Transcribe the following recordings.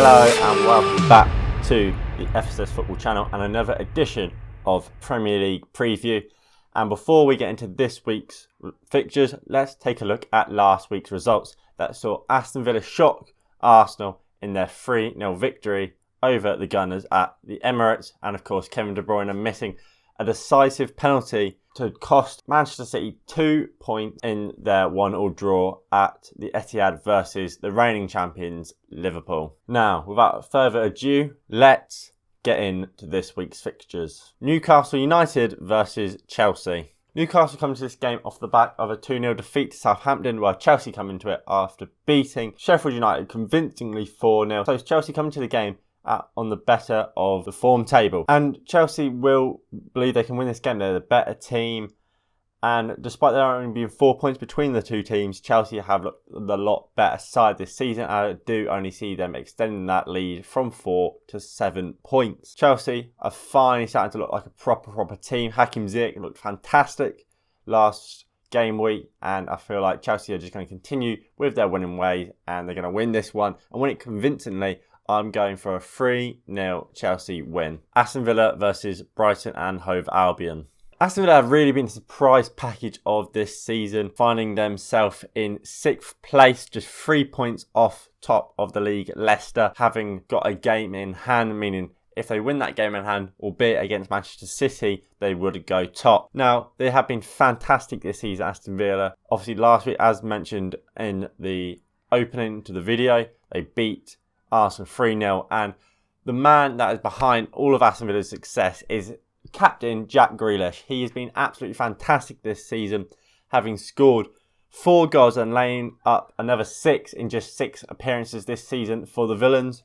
Hello and welcome back to the FSS Football channel and another edition of Premier League preview. And before we get into this week's fixtures, let's take a look at last week's results that saw Aston Villa shock Arsenal in their 3-0 victory over the Gunners at the Emirates. And of course, Kevin De Bruyne missing a decisive penalty to cost Manchester City 2 points in their 1-1 draw at the Etihad versus the reigning champions Liverpool. Now, without further ado, let's get into this week's fixtures. Newcastle United versus Chelsea. Newcastle come to this game off the back of a 2-0 defeat to Southampton, while Chelsea come into it after beating Sheffield United convincingly 4-0. So Chelsea come to the game on the better of the form table. And Chelsea will believe they can win this game. They're the better team. And despite there only being 4 points between the two teams, Chelsea have looked the lot better side this season. I do only see them extending that lead from 4 to 7 points. Chelsea are finally starting to look like a proper team. Hakim Ziyech looked fantastic last game week. And I feel like Chelsea are just going to continue with their winning ways. And they're going to win this one and win it convincingly. I'm going for a 3-0 Chelsea win. Aston Villa versus Brighton and Hove Albion. Aston Villa have really been the surprise package of this season, finding themselves in 6th place, just 3 points off top of the league. Leicester having got a game in hand, meaning if they win that game in hand, albeit against Manchester City, they would go top. Now, they have been fantastic this season, Aston Villa. Obviously, last week, as mentioned in the opening to the video, they beat Arsenal 3-0, and the man that is behind all of Aston Villa's success is captain Jack Grealish. He has been absolutely fantastic this season, having scored 4 goals and laying up another 6 in just 6 appearances this season for the Villains.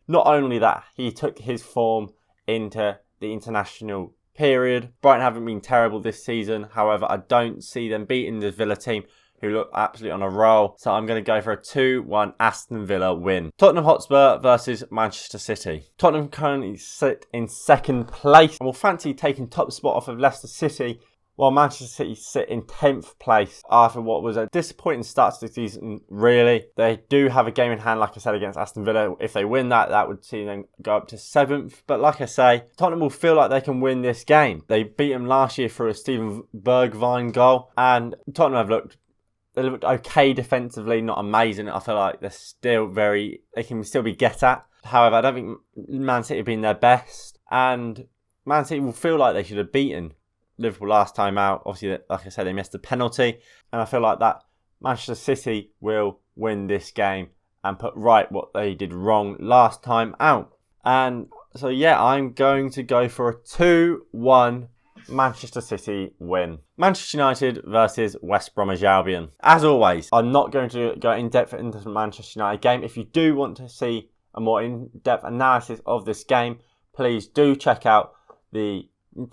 Not only that, he took his form into the international period. Brighton haven't been terrible this season. However, I don't see them beating the Villa team, who look absolutely on a roll. So I'm going to go for a 2-1 Aston Villa win. Tottenham Hotspur versus Manchester City. Tottenham currently sit in 2nd place and will fancy taking top spot off of Leicester City, while Manchester City sit in 10th place after what was a disappointing start to the season, really. They do have a game in hand, like I said, against Aston Villa. If they win that, that would see them go up to 7th. But like I say, Tottenham will feel like they can win this game. They beat them last year for a Steven Bergwijn goal, and Tottenham have looked okay defensively, not amazing. I feel like they can still be get at. However, I don't think Man City have been their best, and Man City will feel like they should have beaten Liverpool last time out. Obviously, like I said, they missed the penalty, and I feel like that Manchester City will win this game and put right what they did wrong last time out. And so, yeah, I'm going to go for a 2-1 Manchester City win. Manchester United versus West Bromwich Albion. As always, I'm not going to go in depth into the Manchester United game. If you do want to see a more in-depth analysis of this game, please do check out the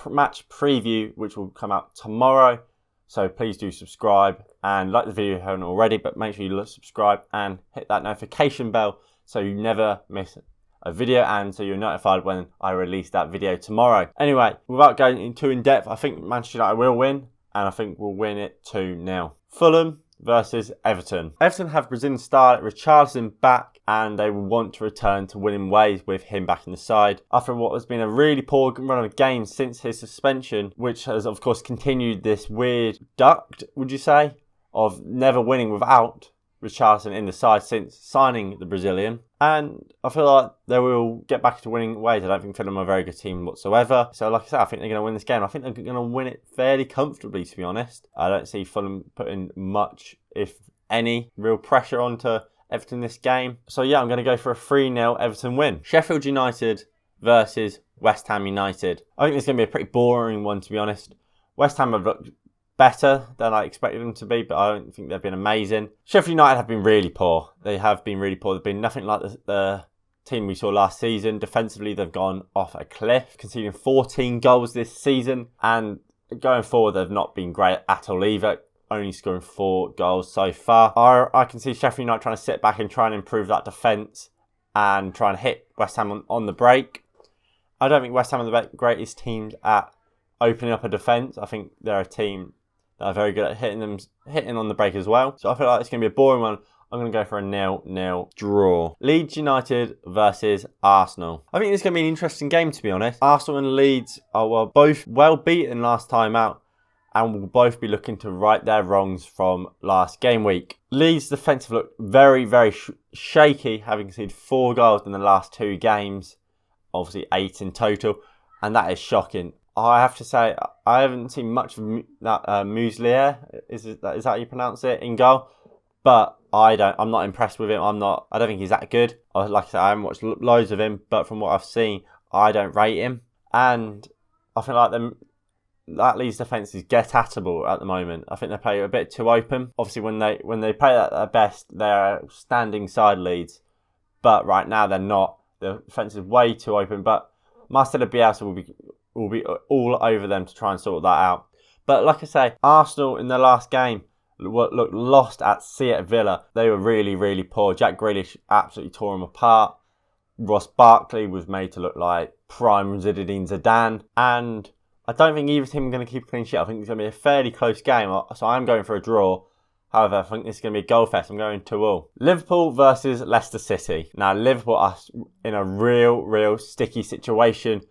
match preview, which will come out tomorrow. So please do subscribe and like the video if you haven't already, but make sure you subscribe and hit that notification bell so you never miss a video and so you're notified when I release that video tomorrow. Anyway, without going into too in depth, I think Manchester United will win, and I think we'll win it 2-0. Fulham versus Everton. Everton have Brazilian star Richarlison back, and they will want to return to winning ways with him back in the side after what has been a really poor run of games since his suspension, which has of course continued this weird duct, would you say, of never winning without Richarlison in the side since signing the Brazilian. And I feel like they will get back to winning ways. I don't think Fulham are a very good team whatsoever. So like I said, I think they're going to win this game. I think they're going to win it fairly comfortably, to be honest. I don't see Fulham putting much, if any, real pressure onto Everton this game. So yeah, I'm going to go for a 3-0 Everton win. Sheffield United versus West Ham United. I think this is going to be a pretty boring one, to be honest. West Ham have looked better than I expected them to be, but I don't think they've been amazing. Sheffield United have been really poor. They have been really poor. They've been nothing like the team we saw last season. Defensively, they've gone off a cliff, conceding 14 goals this season, and going forward, they've not been great at all either, only scoring 4 goals so far. I can see Sheffield United trying to sit back and try and improve that defence and try and hit West Ham on the break. I don't think West Ham are the greatest teams at opening up a defence. I think they're a team that are very good at hitting on the break as well. So I feel like it's going to be a boring one. I'm going to go for a 0-0 draw. Leeds United versus Arsenal. I think this is going to be an interesting game, to be honest. Arsenal and Leeds are both well beaten last time out and will both be looking to right their wrongs from last game week. Leeds' defensive looked very, very shaky, having conceded 4 goals in the last 2 games. Obviously 8 in total, and that is shocking. I have to say, I haven't seen much of that Muslier, is that how you pronounce it, in goal. But I'm not impressed with him. I don't think he's that good. Like I said, I haven't watched loads of him, but from what I've seen, I don't rate him. And I feel like that Leeds defence is get-atable at the moment. I think they play a bit too open. Obviously, when they play at their best, they're standing side Leeds. But right now, they're not. The defence is way too open. But Marcelo Bielsa will be all over them to try and sort that out. But like I say, Arsenal in their last game looked lost at sea at Villa. They were really, really poor. Jack Grealish absolutely tore them apart. Ross Barkley was made to look like prime Zinedine Zidane. And I don't think either team are going to keep a clean sheet. I think it's going to be a fairly close game. So I'm going for a draw. However, I think this is going to be a goal fest. I'm going 2-2. Liverpool versus Leicester City. Now, Liverpool are in a real sticky situation,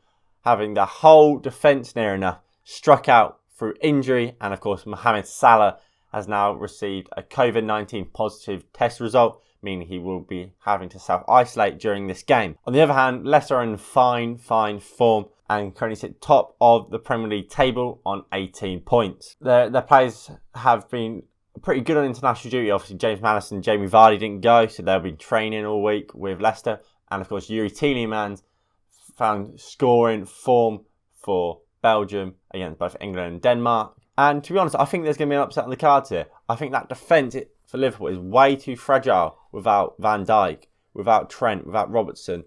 having the whole defence near enough struck out through injury. And of course, Mohamed Salah has now received a COVID-19 positive test result, meaning he will be having to self-isolate during this game. On the other hand, Leicester are in fine form and currently sit top of the Premier League table on 18 points. Their players have been pretty good on international duty. Obviously, James Maddison and Jamie Vardy didn't go, so they'll be training all week with Leicester. And of course, Yuri Tielemans found scoring form for Belgium against both England and Denmark. And to be honest, I think there's going to be an upset on the cards here. I think that defence for Liverpool is way too fragile without Van Dijk, without Trent, without Robertson,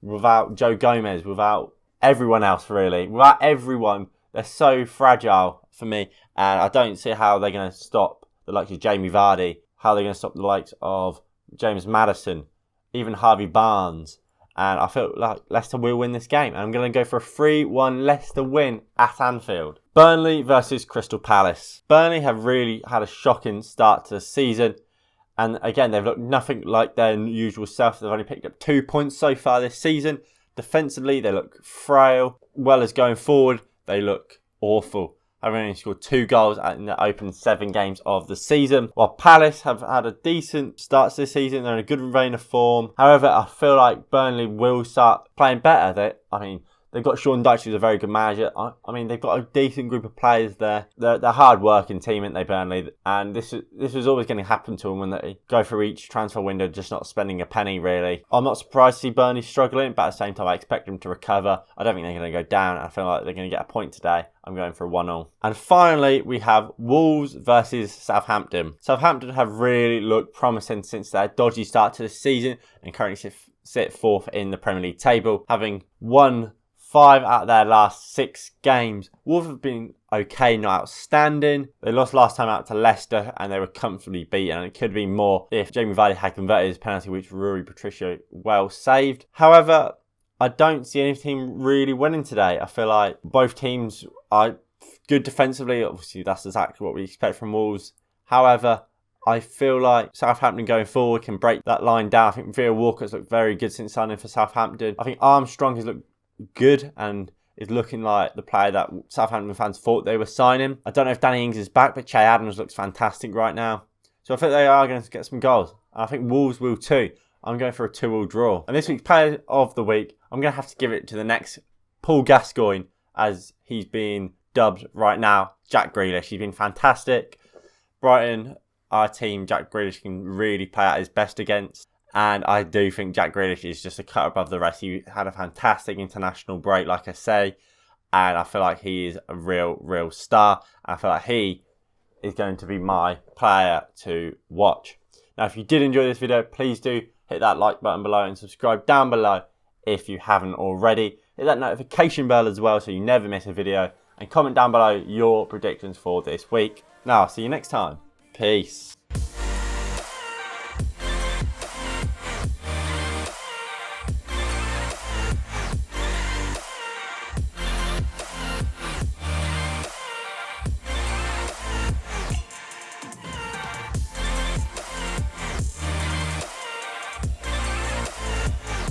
without Joe Gomez, without everyone else really. Without everyone, they're so fragile for me. And I don't see how they're going to stop the likes of Jamie Vardy, how they're going to stop the likes of James Maddison, even Harvey Barnes. And I feel like Leicester will win this game. And I'm going to go for a 3-1 Leicester win at Anfield. Burnley versus Crystal Palace. Burnley have really had a shocking start to the season. And again, they've looked nothing like their usual self. They've only picked up 2 points so far this season. Defensively, they look frail. Well as going forward, they look awful. Having only scored 2 goals in the opening 7 games of the season. While Palace have had a decent start to the season, they're in a good vein of form. However, I feel like Burnley will start playing better. They've got Sean Dyche, who's a very good manager. I mean, they've got a decent group of players there. They're a hard-working team, aren't they, Burnley? And this was always going to happen to them when they go through each transfer window, just not spending a penny, really. I'm not surprised to see Burnley struggling, but at the same time, I expect them to recover. I don't think they're going to go down. I feel like they're going to get a point today. I'm going for a 1-0. And finally, we have Wolves versus Southampton. Southampton have really looked promising since their dodgy start to the season and currently sit 4th in the Premier League table, having won 5 out of their last 6 games. Wolves have been okay, not outstanding. They lost last time out to Leicester and they were comfortably beaten. And it could be more if Jamie Vardy had converted his penalty, which Rui Patricio well saved. However, I don't see any team really winning today. I feel like both teams are good defensively. Obviously, that's exactly what we expect from Wolves. However, I feel like Southampton going forward can break that line down. I think Theo Walker's looked very good since signing for Southampton. I think Armstrong has looked good and is looking like the player that Southampton fans thought they were signing. I don't know if Danny Ings is back, but Che Adams looks fantastic right now. So I think they are going to get some goals. And I think Wolves will too. I'm going for a 2-2 draw. And this week's player of the week, I'm going to have to give it to the next Paul Gascoigne, as he's being dubbed right now, Jack Grealish. He's been fantastic. Brighton, our team, Jack Grealish can really play at his best against. And I do think Jack Grealish is just a cut above the rest. He had a fantastic international break, like I say. And I feel like he is a real star. And I feel like he is going to be my player to watch. Now, if you did enjoy this video, please do hit that like button below and subscribe down below if you haven't already. Hit that notification bell as well so you never miss a video. And comment down below your predictions for this week. Now, I'll see you next time. Peace.